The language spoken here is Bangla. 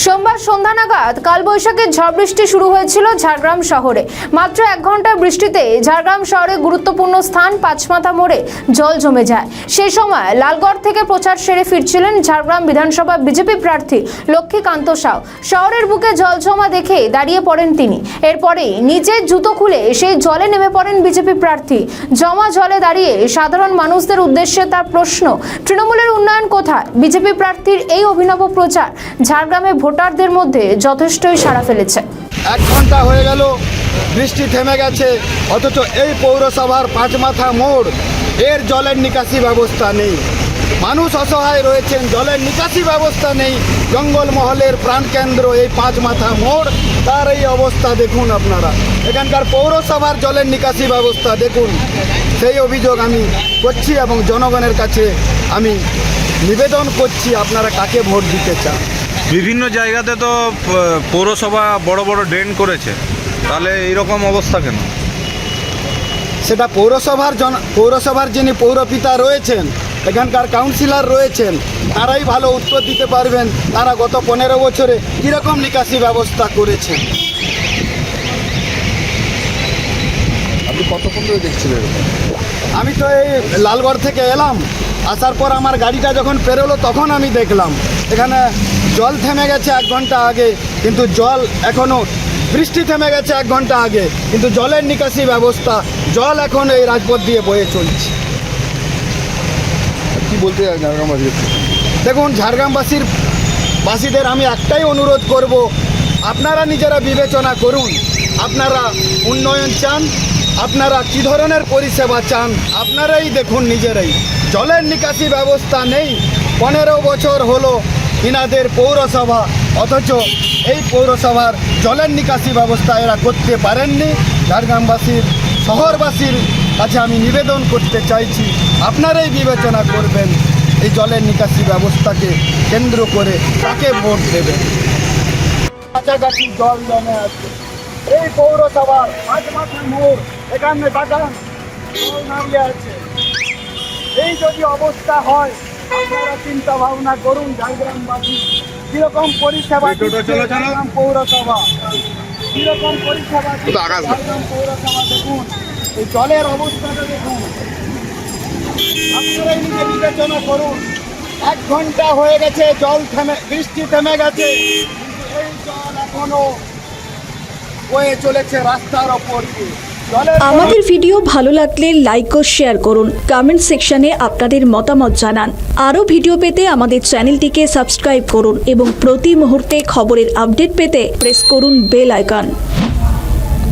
সোমবার সন্ধ্যা নাগাদ কালবৈশাখীর ঝড় বৃষ্টি শুরু হয়েছিল ঝাড়গ্রাম শহরে। মাত্র 1 ঘন্টার বৃষ্টিতে ঝাড়গ্রাম শহরে গুরুত্বপূর্ণ স্থান পাঁচমাথা মোড়ে জল জমে যায়। সেই সময় লালগড় থেকে প্রচার সেরে ফিরছিলেন ঝাড়গ্রাম বিধানসভা বিজেপি প্রার্থী লক্ষ্মীকান্ত সাউ। শহরের বুকে জল জমা দেখে দাঁড়িয়ে পড়েন তিনি। এরপরে নিজের জুতো খুলে সেই জলে নেমে পড়েন বিজেপি প্রার্থী। জমা জলে দাঁড়িয়ে সাধারণ মানুষদের উদ্দেশ্যে তার প্রশ্ন, তৃণমূলের উন্নয়ন কোথায়? বিজেপি প্রার্থীর এই অভিনব প্রচার ঝাড়গ্রামে ভোটারদের মধ্যে যথেষ্টই সাড়া ফেলেছে। 1 ঘন্টা হয়ে গেল বৃষ্টি থেমে গেছে, অথচ এই পৌরসভার পাঁচমাথা মোড় এর জলের নিকাশি ব্যবস্থা নেই। মানুষ অসহায় রয়েছেন, জলের নিকাশি ব্যবস্থা নেই। জঙ্গলমহলের প্রাণকেন্দ্র এই পাঁচমাথা মোড়, তার এই অবস্থা দেখুন আপনারা। এখানকার পৌরসভার জলের নিকাশি ব্যবস্থা দেখুন। সেই অভিযোগ আমি করছি এবং জনগণের কাছে আমি নিবেদন করছি, আপনারা কাকে ভোট দিতে চান। বিভিন্ন জায়গাতে তো পৌরসভা বড় বড় ড্রেন করেছে, তাহলে এইরকম অবস্থা কেন? সেটা পৌরসভার যিনি পৌরপিতা রয়েছেন, এখানকার কাউন্সিলর রয়েছেন, তারাই ভালো উত্তর দিতে পারবেন। তারা গত 15 বছরে কীরকম নিকাশি ব্যবস্থা করেছেন। আপনি কতক্ষণ ধরে দেখছিলেন? আমি তো এই লালগড় থেকে এলাম, আসার পর আমার গাড়িটা যখন পেরোলো তখন আমি দেখলাম এখানে জল থেমে গেছে 1 ঘন্টা আগে, কিন্তু জল এখনও, বৃষ্টি থেমে গেছে 1 ঘন্টা আগে, কিন্তু জলের নিকাশি ব্যবস্থা, জল এখন এই রাজপথ দিয়ে বয়ে চলছে। কি বলতে চান ঝাড়গ্রামবাসীর? দেখুন, ঝাড়গ্রামবাসীদের আমি একটাই অনুরোধ করব, আপনারা নিজেরা বিবেচনা করুন। আপনারা উন্নয়ন চান, আপনারা কী ধরনের পরিষেবা চান, আপনারাই দেখুন নিজেরাই। জলের নিকাশি ব্যবস্থা নেই। 15 বছর হলো ইনাদের পৌরসভা, অথচ এই পৌরসভার জলের নিকাশি ব্যবস্থা এরা করতে পারেননি। ঝাড়গ্রামবাসীর, শহরবাসীর কাছে আমি নিবেদন করতে চাইছি, আপনারাই বিবেচনা করবেন এই জলের নিকাশি ব্যবস্থাকে কেন্দ্র করে তাকে ভোট দেবেন। কাছাকাছি জল জমে আছে এই পৌরসভার পাঁচমাথা মোড়, এখানে বাগান জল নামিয়ে আছে। এই যদি অবস্থা হয়, আপনারা চিন্তা ভাবনা করুন ঝাড়গ্রামবাসী কিরকম পরিষেবা ঝাড়গ্রাম পৌরসভা, কিরকম পরিষেবা ঝাড়গ্রাম পৌরসভা। দেখুন এই জলের অবস্থাটা দেখুন, আপনারাই নিজে বিবেচনা করুন। 1 ঘন্টা হয়ে গেছে বৃষ্টি থেমে গেছে, এই জল এখনো বয়ে চলেছে রাস্তার ওপর দিয়ে। আমাদের ভিডিও ভালো লাগলে লাইক ও শেয়ার করুন, কমেন্ট সেকশনে আপনাদের মতামত জানান। আরও ভিডিও পেতে আমাদের চ্যানেলটিকে সাবস্ক্রাইব করুন এবং প্রতি মুহূর্তে খবরের আপডেট পেতে প্রেস করুন বেল আইকন।